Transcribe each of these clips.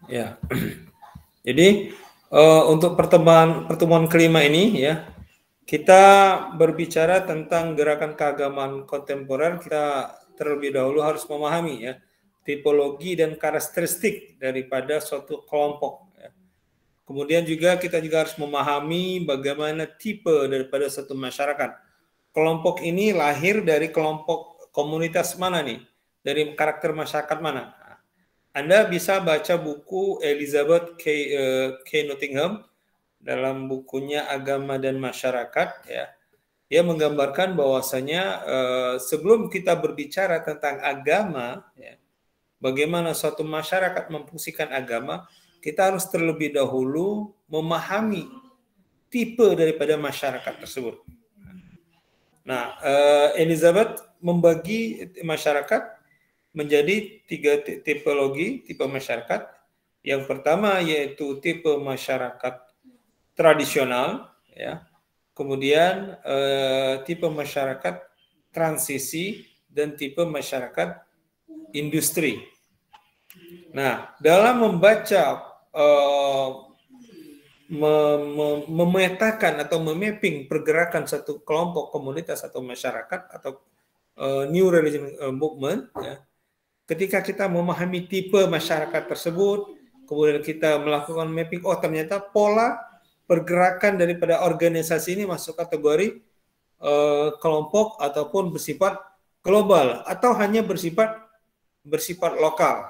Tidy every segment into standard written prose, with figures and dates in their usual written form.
Ya. Jadi untuk pertemuan kelima ini ya, kita berbicara tentang gerakan keagamaan kontemporer. Kita terlebih dahulu harus memahami ya tipologi dan karakteristik daripada suatu kelompok. Ya. Kemudian kita juga harus memahami bagaimana tipe daripada satu masyarakat. Kelompok ini lahir dari kelompok komunitas mana nih? Dari karakter masyarakat mana? Anda bisa baca buku Elizabeth K. Nottingham dalam bukunya Agama dan Masyarakat ya. Dia menggambarkan bahwasanya sebelum kita berbicara tentang agama ya, bagaimana suatu masyarakat memfungsikan agama, kita harus terlebih dahulu memahami tipe daripada masyarakat tersebut. Nah, Elizabeth membagi masyarakat menjadi 3 tipologi tipe masyarakat. Yang pertama yaitu tipe masyarakat tradisional, ya. Kemudian tipe masyarakat transisi dan tipe masyarakat industri. Nah, dalam membaca memetakan atau memapping pergerakan satu kelompok komunitas atau masyarakat atau new religion movement ya, ketika kita memahami tipe masyarakat tersebut, kemudian kita melakukan mapping, oh ternyata pola pergerakan daripada organisasi ini masuk kategori kelompok ataupun bersifat global atau hanya bersifat lokal.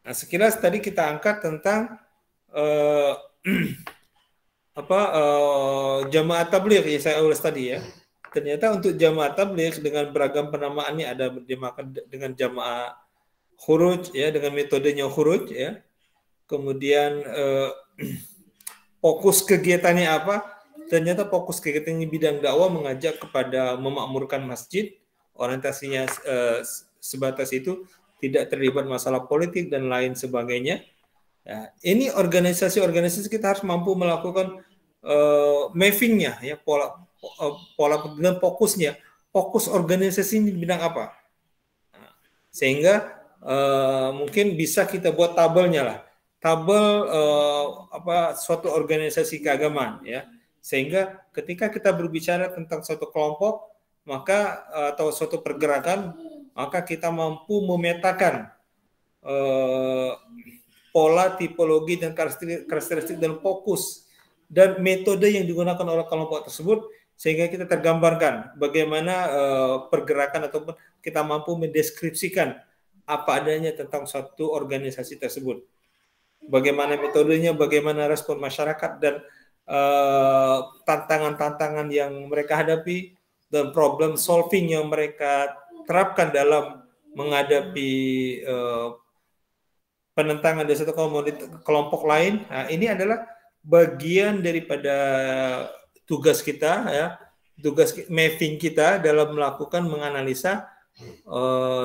Nah, sekilas tadi kita angkat tentang jamaah tabligh ya, saya ulas tadi ya. Ternyata untuk jamaah tabligh dengan beragam penamaannya, ada dengan jamaah khuruj ya, dengan metodenya khuruj ya. Kemudian fokus kegiatannya apa? Ternyata fokus kegiatannya bidang dakwah, mengajak kepada memakmurkan masjid, orientasinya sebatas itu, tidak terlibat masalah politik dan lain sebagainya. Ya, ini organisasi-organisasi kita harus mampu melakukan mappingnya ya, pola dengan fokusnya, fokus organisasi ini di bidang apa. Nah, sehingga mungkin bisa kita buat tabelnya lah, tabel suatu organisasi keagamaan ya, sehingga ketika kita berbicara tentang suatu kelompok maka atau suatu pergerakan, maka kita mampu memetakan pola, tipologi, dan karakteristik dan fokus dan metode yang digunakan oleh kelompok tersebut, sehingga kita tergambarkan bagaimana pergerakan ataupun kita mampu mendeskripsikan apa adanya tentang suatu organisasi tersebut. Bagaimana metodenya, bagaimana respon masyarakat, dan tantangan-tantangan yang mereka hadapi, dan problem solving yang mereka terapkan dalam menghadapi penentangan dari satu kelompok lain. Nah, ini adalah bagian daripada tugas kita ya, tugas mapping kita dalam melakukan menganalisa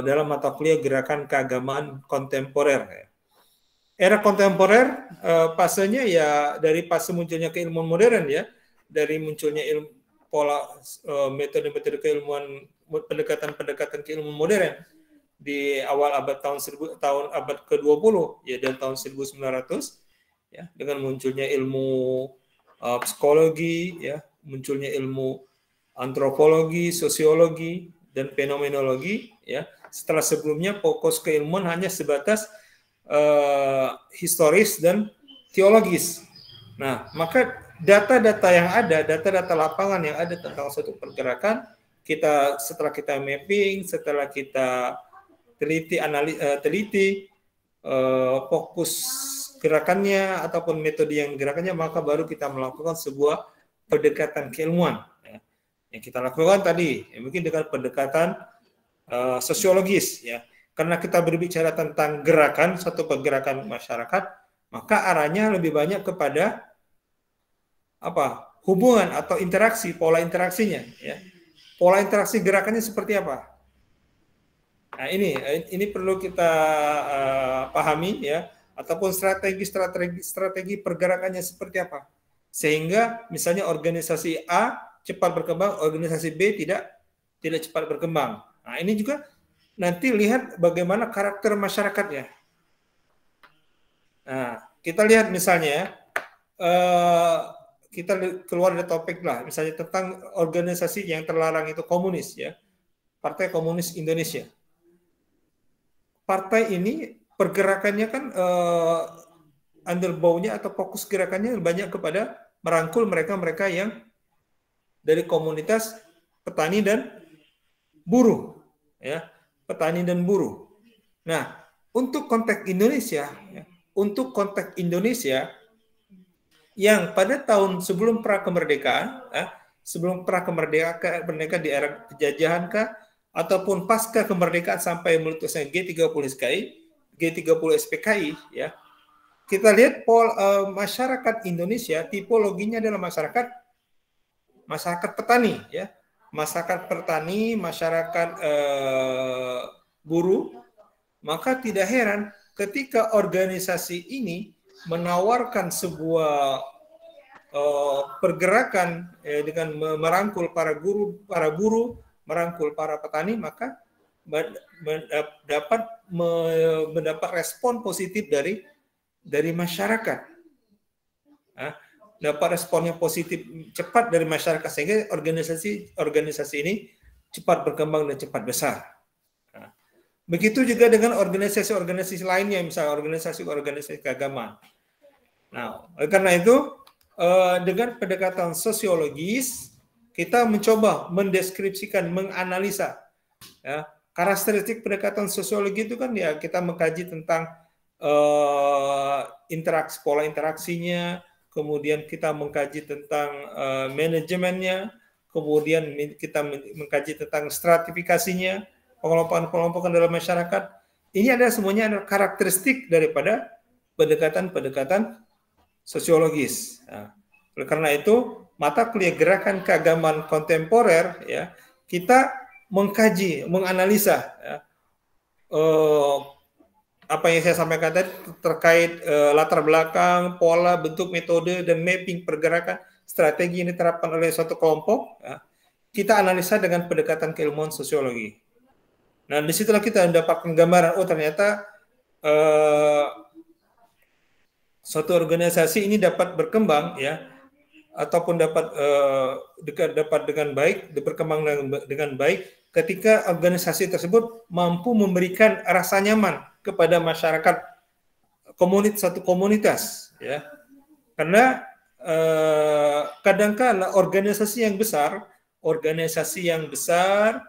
dalam mata kuliah gerakan keagamaan kontemporer. Era kontemporer fasenya ya dari fase munculnya keilmuan modern ya, dari munculnya pola metode-metode keilmuan, pendekatan keilmuan modern di awal abad abad ke-20 ya, dan tahun 1900 ya, dengan munculnya ilmu psikologi ya, munculnya ilmu antropologi, sosiologi, dan fenomenologi ya. Setelah sebelumnya fokus keilmuan hanya sebatas historis dan teologis. Nah, maka data-data yang ada, data-data lapangan yang ada tentang suatu pergerakan, setelah kita mapping, setelah kita teliti fokus gerakannya ataupun metode yang gerakannya, maka baru kita melakukan sebuah pendekatan keilmuan. Yang kita lakukan tadi ya, mungkin dengan pendekatan sosiologis ya, karena kita berbicara tentang gerakan, satu pergerakan masyarakat, maka arahnya lebih banyak kepada hubungan atau interaksi, pola interaksinya ya, pola interaksi gerakannya seperti apa. Nah, ini perlu kita pahami ya, ataupun strategi pergerakannya seperti apa, sehingga misalnya organisasi A cepat berkembang, organisasi B tidak cepat berkembang. Nah, ini juga nanti lihat bagaimana karakter masyarakatnya. Nah, kita lihat misalnya, kita keluar dari topik lah, misalnya tentang organisasi yang terlarang itu komunis ya, Partai Komunis Indonesia. Partai ini pergerakannya kan underbownya atau fokus gerakannya banyak kepada merangkul mereka-mereka yang dari komunitas petani dan buruh, ya, petani dan buruh. Nah, untuk konteks Indonesia, yang pada tahun sebelum pra kemerdekaan, sebelum pra kemerdekaan di era penjajahan kah, ataupun pasca kemerdekaan sampai meletusnya G30 SPKI, ya, kita lihat masyarakat Indonesia tipologinya adalah masyarakat petani, ya, masyarakat petani, masyarakat buruh. Maka tidak heran ketika organisasi ini menawarkan sebuah pergerakan dengan merangkul para buruh, merangkul para petani, maka mendapat respon positif dari masyarakat. Dapat respon yang positif cepat dari masyarakat, sehingga organisasi ini cepat berkembang dan cepat besar. Begitu juga dengan organisasi-organisasi lainnya, misalnya organisasi-organisasi keagamaan. Nah, karena itu dengan pendekatan sosiologis kita mencoba mendeskripsikan, menganalisa, ya, karakteristik pendekatan sosiologi itu kan ya kita mengkaji tentang pola interaksinya, kemudian kita mengkaji tentang manajemennya, kemudian kita mengkaji tentang stratifikasinya, pengelompokan dalam masyarakat. Ini adalah semuanya adalah karakteristik daripada pendekatan sosiologis. Nah, oleh karena itu, mata kuliah gerakan keagamaan kontemporer, ya, kita mengkaji, menganalisa, ya, apa yang saya sampaikan tadi terkait latar belakang, pola, bentuk, metode, dan mapping pergerakan strategi yang diterapkan oleh suatu kelompok. Ya, kita analisa dengan pendekatan keilmuan sosiologi. Nah, disitulah kita mendapatkan gambaran, oh ternyata suatu organisasi ini dapat berkembang, ya, ataupun dapat dengan baik, berkembang dengan baik ketika organisasi tersebut mampu memberikan rasa nyaman kepada masyarakat satu komunitas, ya. Karena kadang-kala organisasi yang besar,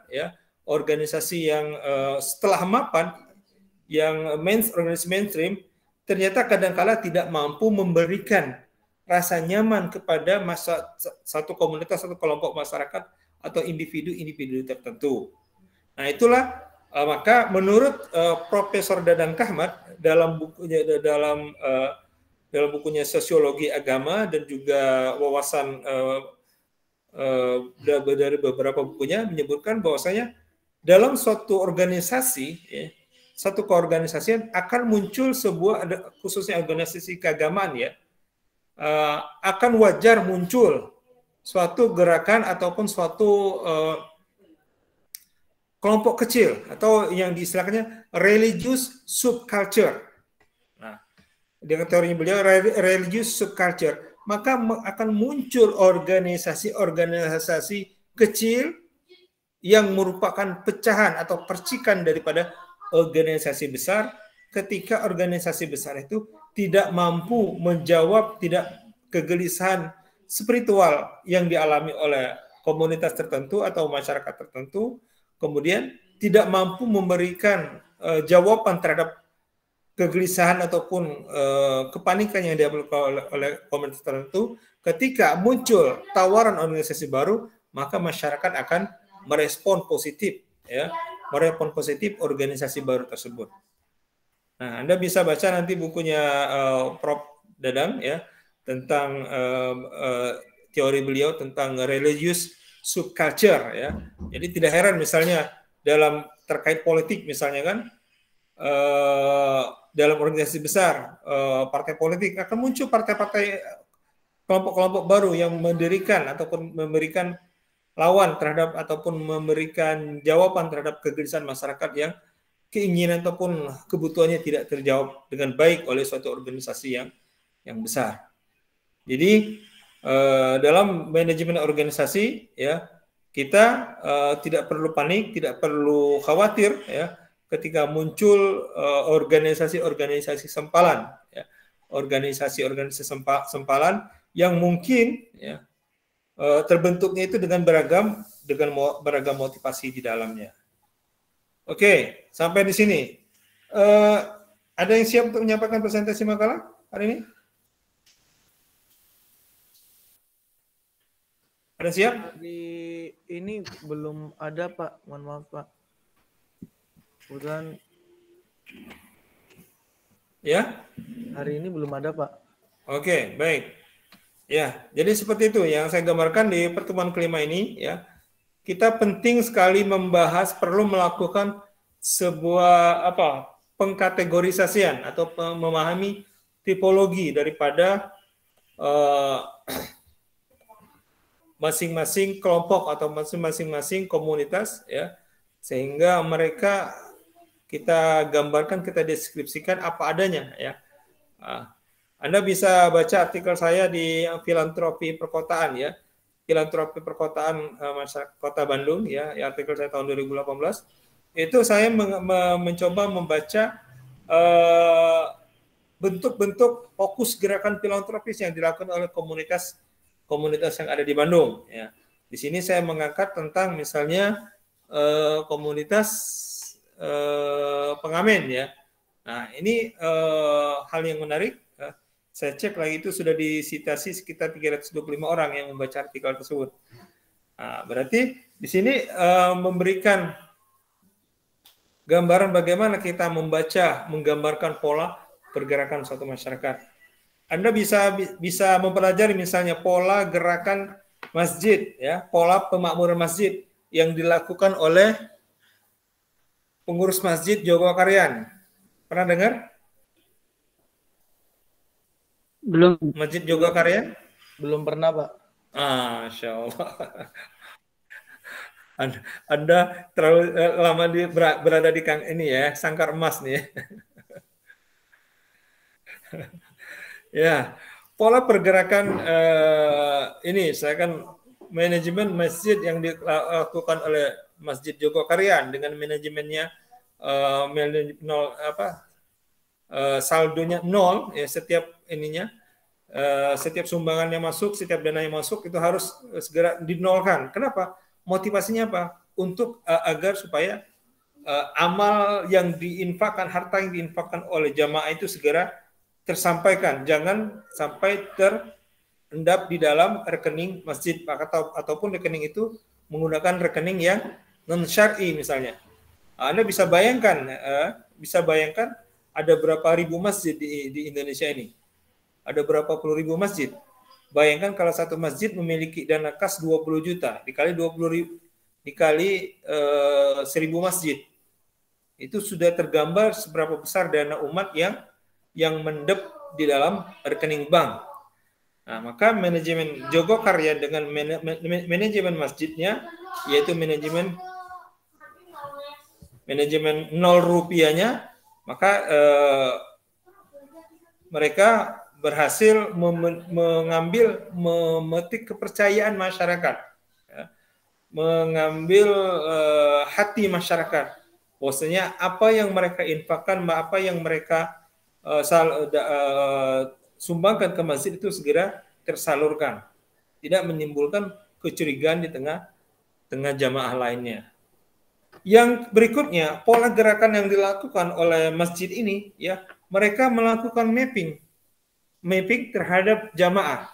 ya, organisasi yang setelah mapan, yang organisasi mainstream, ternyata kadang-kala tidak mampu memberikan rasa nyaman kepada satu komunitas, satu kelompok masyarakat atau individu-individu tertentu. Nah, itulah maka menurut Profesor Dadang Kahmat dalam bukunya Sosiologi Agama dan juga wawasan dari beberapa bukunya menyebutkan bahwasanya dalam suatu organisasi, ya, satu keorganisasian akan muncul sebuah, khususnya organisasi keagamaan, ya, akan wajar muncul suatu gerakan ataupun suatu kelompok kecil atau yang diistilahkannya religious subculture. Nah, dengan teorinya beliau religious subculture, maka akan muncul organisasi-organisasi kecil yang merupakan pecahan atau percikan daripada organisasi besar, ketika organisasi besar itu tidak mampu menjawab kegelisahan spiritual yang dialami oleh komunitas tertentu atau masyarakat tertentu, kemudian tidak mampu memberikan jawaban terhadap kegelisahan ataupun kepanikan yang dialami oleh komunitas tertentu. Ketika muncul tawaran organisasi baru, maka masyarakat akan merespon positif, ya, merespon positif organisasi baru tersebut. Nah, Anda bisa baca nanti bukunya Prof. Dadang, ya, tentang teori beliau tentang religious subculture, ya. Jadi tidak heran misalnya dalam terkait politik misalnya kan, dalam organisasi besar, partai politik akan muncul partai-partai, kelompok-kelompok baru yang mendirikan ataupun memberikan lawan terhadap ataupun memberikan jawaban terhadap kegelisahan masyarakat yang keinginan ataupun kebutuhannya tidak terjawab dengan baik oleh suatu organisasi yang besar. Jadi dalam manajemen organisasi ya kita tidak perlu panik, tidak perlu khawatir ya ketika muncul organisasi-organisasi sempalan, ya, organisasi-organisasi sempalan yang mungkin ya, terbentuknya itu dengan beragam motivasi di dalamnya. Oke, sampai di sini. Ada yang siap untuk menyampaikan presentasi makalah hari ini? Ada siap? Di ini belum ada, Pak. Mohon maaf, Pak. Kebetulan ya? Hari ini belum ada, Pak. Oke, baik. Ya, jadi seperti itu yang saya gambarkan di pertemuan kelima ini ya. Kita penting sekali membahas, perlu melakukan sebuah pengkategorisasian atau memahami tipologi daripada masing-masing kelompok atau masing-masing komunitas ya, sehingga mereka kita gambarkan, kita deskripsikan apa adanya ya. Anda bisa baca artikel saya di Filantropi Perkotaan ya, Filantropi Perkotaan Masyarakat Kota Bandung ya, artikel saya tahun 2018. Itu saya mencoba membaca bentuk-bentuk fokus gerakan filantropis yang dilakukan oleh komunitas yang ada di Bandung ya. Di sini saya mengangkat tentang misalnya komunitas pengamen ya. Nah, ini hal yang menarik. Saya cek lagi itu sudah disitasi sekitar 325 orang yang membaca artikel tersebut. Nah, berarti di sini memberikan gambaran bagaimana kita menggambarkan pola pergerakan suatu masyarakat. Anda bisa mempelajari misalnya pola gerakan masjid, ya, pola pemakmuran masjid yang dilakukan oleh pengurus masjid Jogokaryan. Pernah dengar? Belum. Masjid Jogokaryan? Belum pernah, Pak. Masya Allah. Anda terlalu lama berada di ini ya, sangkar emas nih ya. Ya, pola pergerakan ini saya kan manajemen masjid yang dilakukan oleh Masjid Jogokaryan dengan manajemennya saldonya nol ya, setiap ininya setiap sumbangan yang masuk, setiap dana yang masuk itu harus segera dinolkan. Kenapa? Motivasinya apa? Untuk agar supaya amal yang diinfakkan, harta yang diinfakkan oleh jamaah itu segera tersampaikan, jangan sampai terendap di dalam rekening masjid ataupun rekening itu menggunakan rekening yang non syar'i misalnya. Anda bisa bayangkan ada berapa ribu masjid di Indonesia ini, ada berapa puluh ribu masjid. Bayangkan kalau satu masjid memiliki dana kas 20 juta dikali 1000 masjid, itu sudah tergambar seberapa besar dana umat yang mendep di dalam rekening bank. Nah, maka manajemen Jogokaryan dengan manajemen masjidnya, yaitu manajemen 0 rupiahnya, maka mereka berhasil memetik kepercayaan masyarakat, ya, mengambil hati masyarakat. Bahwasanya apa yang mereka infakkan, apa yang mereka sumbangkan ke masjid itu segera tersalurkan, tidak menimbulkan kecurigaan di tengah jamaah lainnya. Yang berikutnya, pola gerakan yang dilakukan oleh masjid ini, ya, mereka melakukan mapping terhadap jamaah,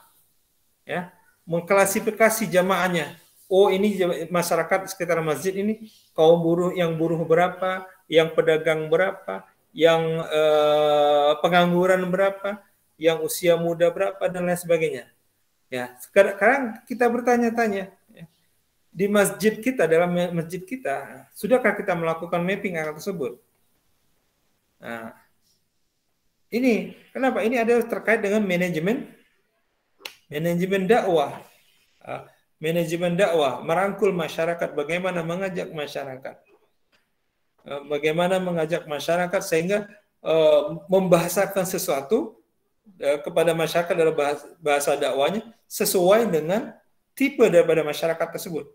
ya, mengklasifikasi jamaahnya. Oh, ini masyarakat sekitar masjid ini kaum buruh, yang buruh berapa, yang pedagang berapa, yang pengangguran berapa, yang usia muda berapa, dan lain sebagainya. Ya, sekarang kita bertanya-tanya, ya, di masjid kita, dalam masjid kita, sudahkah kita melakukan mapping hal tersebut? Nah, ini kenapa? Ini adalah terkait dengan manajemen dakwah. Manajemen dakwah, merangkul masyarakat, bagaimana mengajak masyarakat. Bagaimana mengajak masyarakat sehingga membahasakan sesuatu kepada masyarakat dalam bahasa dakwanya sesuai dengan tipe daripada masyarakat tersebut.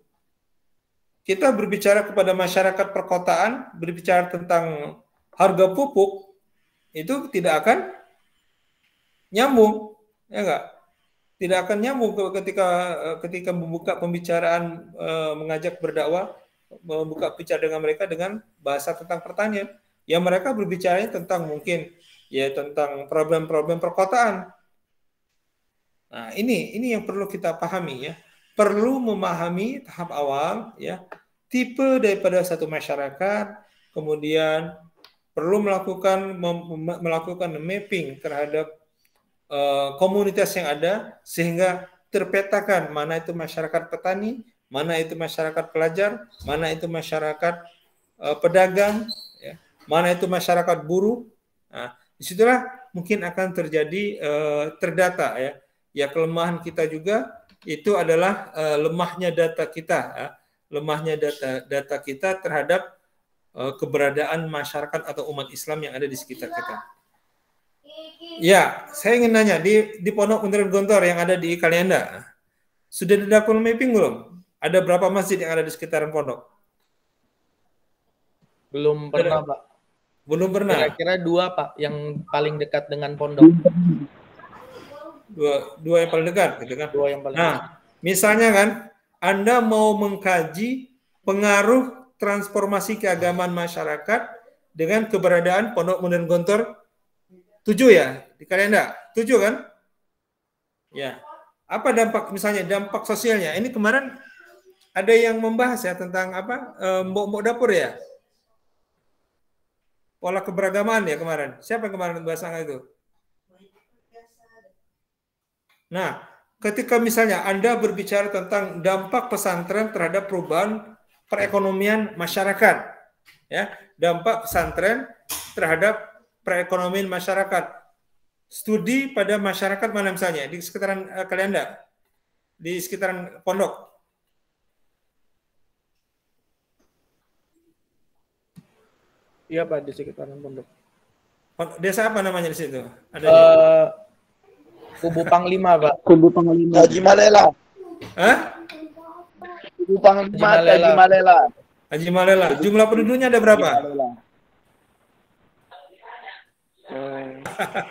Kita berbicara kepada masyarakat perkotaan, berbicara tentang harga pupuk, itu tidak akan nyambung, ya enggak? Tidak akan nyambung ketika membuka pembicaraan, mengajak berdakwah, membuka bicara dengan mereka dengan bahasa tentang pertanian. Ya mereka berbicara tentang mungkin ya tentang problem-problem perkotaan. Nah, ini yang perlu kita pahami ya. Perlu memahami tahap awal ya, tipe daripada satu masyarakat, kemudian perlu melakukan mapping terhadap komunitas yang ada sehingga terpetakan mana itu masyarakat petani, mana itu masyarakat pelajar, mana itu masyarakat pedagang, ya, mana itu masyarakat buruh. Nah, disitulah mungkin akan terjadi terdata ya. Ya kelemahan kita juga itu adalah lemahnya data kita, ya. Lemahnya data kita terhadap keberadaan masyarakat atau umat Islam yang ada di sekitar kita. Ya, saya ingin nanya di Pondok Pesantren Gontor yang ada di Kalianda, sudah dilakukan mapping belum? Ada berapa masjid yang ada di sekitaran pondok? Belum pernah, Pak. Belum pernah. Kira-kira 2, Pak, yang paling dekat dengan pondok. Dua yang paling dekat, gitu kan? 2 yang paling dekat. Misalnya kan, Anda mau mengkaji pengaruh transformasi keagamaan masyarakat dengan keberadaan Pondok Pesantren Gontor 7 ya, di Kalianda, 7 kan? Ya. Apa dampak, misalnya dampak sosialnya? Ini kemarin ada yang membahas ya tentang apa? Mbok-mbok dapur ya? Pola keberagaman ya kemarin. Siapa yang kemarin bahas itu? Nah, ketika misalnya Anda berbicara tentang dampak pesantren terhadap perubahan perekonomian masyarakat, ya, dampak pesantren terhadap perekonomian masyarakat. Studi pada masyarakat mana misalnya di sekitaran Kalianda, di sekitaran pondok. Iya, Pak, di sekitaran pondok. Desa apa namanya di situ? Ada Kubu Panglima, Pak. Kubu Panglima. Haji Malela. Hah? Kubu Panglima, Haji Malela. Haji Malela. Jumlah penduduknya ada berapa?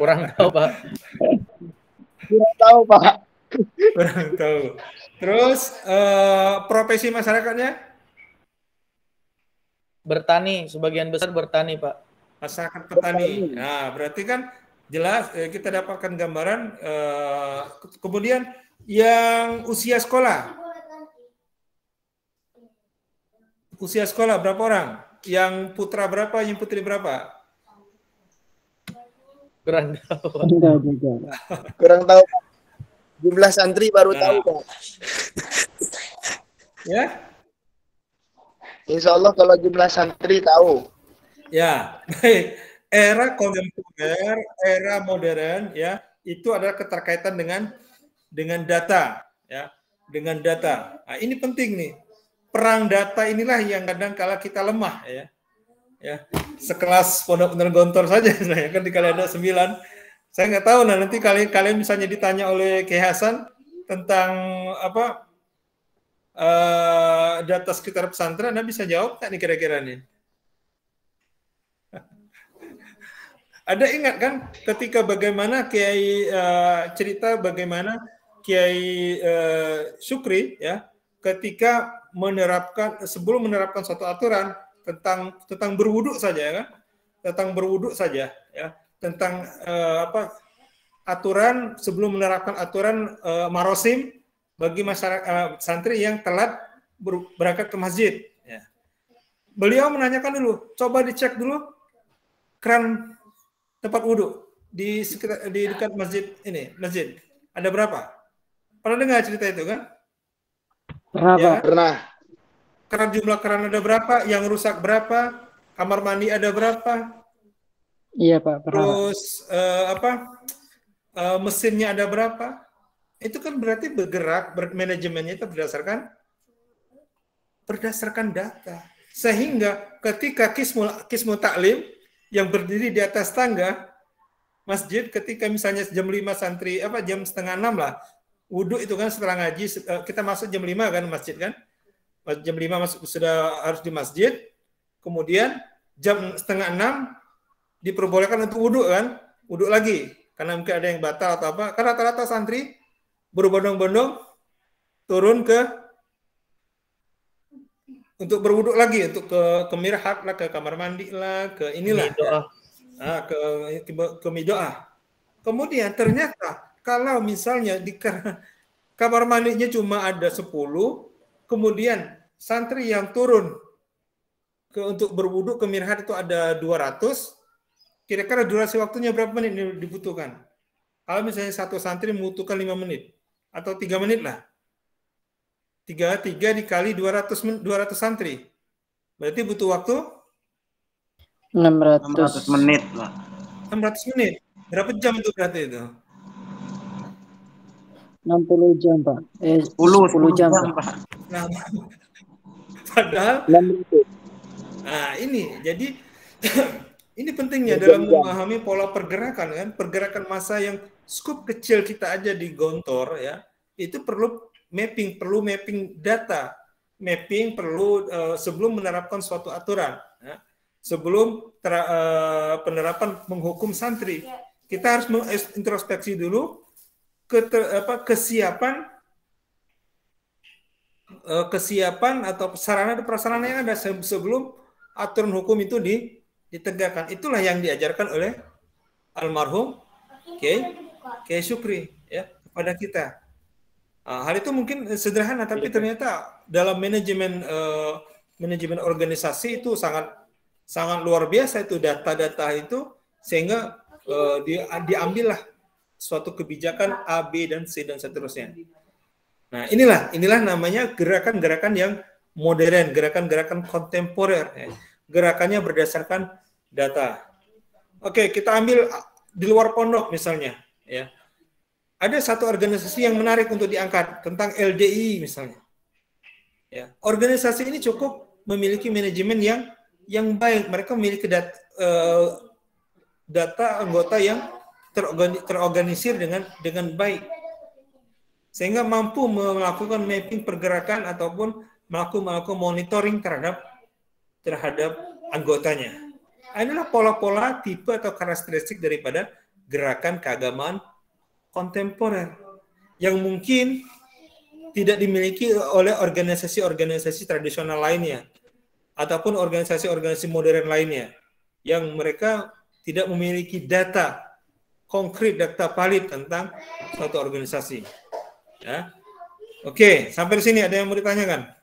Kurang tahu, Pak. Kurang tahu, Pak. Kurang tahu. Terus profesi masyarakatnya? Bertani, sebagian besar bertani, Pak. Masyarakat petani. Nah, berarti kan jelas kita dapatkan gambaran. Kemudian yang usia sekolah. Usia sekolah berapa orang? Yang putra berapa, yang putri berapa? Kurang tahu. Kurang tahu. Jumlah santri baru tahu, Pak. Ya? Insya Allah kalau jumlah santri tahu. Ya, baik. Era kontemporer, era modern, ya, itu adalah keterkaitan dengan data, ya, dengan data. Nah, ini penting nih. Perang data inilah yang kadang kala kita lemah, ya. Ya, sekelas Pondok Pesantren Gontor saja, saya kan di Kalianda 9. Saya nggak tahu, nah nanti kalian misalnya ditanya oleh Kiai Hasan tentang apa data sekitar pesantren, Anda bisa jawab nggak nih kira-kira nih? Ada ingat kan ketika bagaimana Kiai cerita bagaimana Kiai Syukri ya ketika sebelum menerapkan suatu aturan tentang berwudu saja kan, tentang berwudu saja ya, tentang aturan sebelum menerapkan aturan marosim bagi masyarakat santri yang telat berangkat ke masjid. Ya. Beliau menanyakan dulu, coba dicek dulu keran tempat wudhu di dekat masjid ini, masjid ada berapa? Pernah dengar cerita itu kan? Pernah, ya, Pak. Pernah. Keran jumlah keran ada berapa? Yang rusak berapa? Kamar mandi ada berapa? Iya, Pak. Pernah. Terus mesinnya ada berapa? Itu kan berarti bergerak, manajemennya itu berdasarkan data. Sehingga ketika kismul taklim yang berdiri di atas tangga masjid, ketika misalnya jam 5 santri, jam setengah 6 lah, wudhu itu kan setelah ngaji, kita masuk jam 5 kan masjid kan, jam 5 sudah harus di masjid, kemudian jam setengah 6 diperbolehkan untuk wudhu kan, wudhu lagi, karena mungkin ada yang batal atau apa, karena rata-rata santri berbondong-bondong turun untuk berwudhu lagi, untuk ke mirhat lah, ke kamar mandi lah, ke inilah, ke midoah. Kemudian ternyata kalau misalnya di kamar mandinya cuma ada 10, kemudian santri yang turun untuk berwudhu ke mirhat itu ada 200, kira-kira durasi waktunya berapa menit yang dibutuhkan? Kalau misalnya satu santri membutuhkan 5 menit atau 3 menit lah. 3 dikali 200 santri. Berarti butuh waktu 600 menit lah. 600 menit. Berapa jam itu berarti itu? 60 jam, Pak. 10 jam, Pak. Nah, padahal 600. nah ini jadi ini pentingnya dalam memahami pola pergerakan kan, pergerakan massa yang skup kecil kita aja di gontor ya, itu perlu mapping data, mapping perlu sebelum menerapkan suatu aturan, ya. Sebelum penerapan menghukum santri, kita harus mengintrospeksi dulu kesiapan atau sarana dan prasarana yang ada sebelum aturan hukum itu ditegakkan. Itulah yang diajarkan oleh almarhum Kiai Syukri ya kepada kita. Hal itu mungkin sederhana, tapi ternyata dalam manajemen organisasi itu sangat luar biasa itu data-data itu, sehingga diambillah suatu kebijakan A, B, dan C dan seterusnya. Nah, inilah namanya gerakan-gerakan yang modern, gerakan-gerakan kontemporer. Ya. Gerakannya berdasarkan data. Oke, kita ambil di luar pondok misalnya, ya. Ada satu organisasi yang menarik untuk diangkat tentang LDI misalnya. Ya, organisasi ini cukup memiliki manajemen yang baik. Mereka memiliki data anggota yang terorganisir dengan baik, sehingga mampu melakukan mapping pergerakan ataupun melakukan monitoring terhadap anggotanya. Inilah pola-pola tipe atau karakteristik daripada gerakan keagamaan kontemporer yang mungkin tidak dimiliki oleh organisasi-organisasi tradisional lainnya ataupun organisasi-organisasi modern lainnya yang mereka tidak memiliki data konkret, data valid tentang suatu organisasi. Ya. Oke, sampai di sini ada yang mau ditanyakan?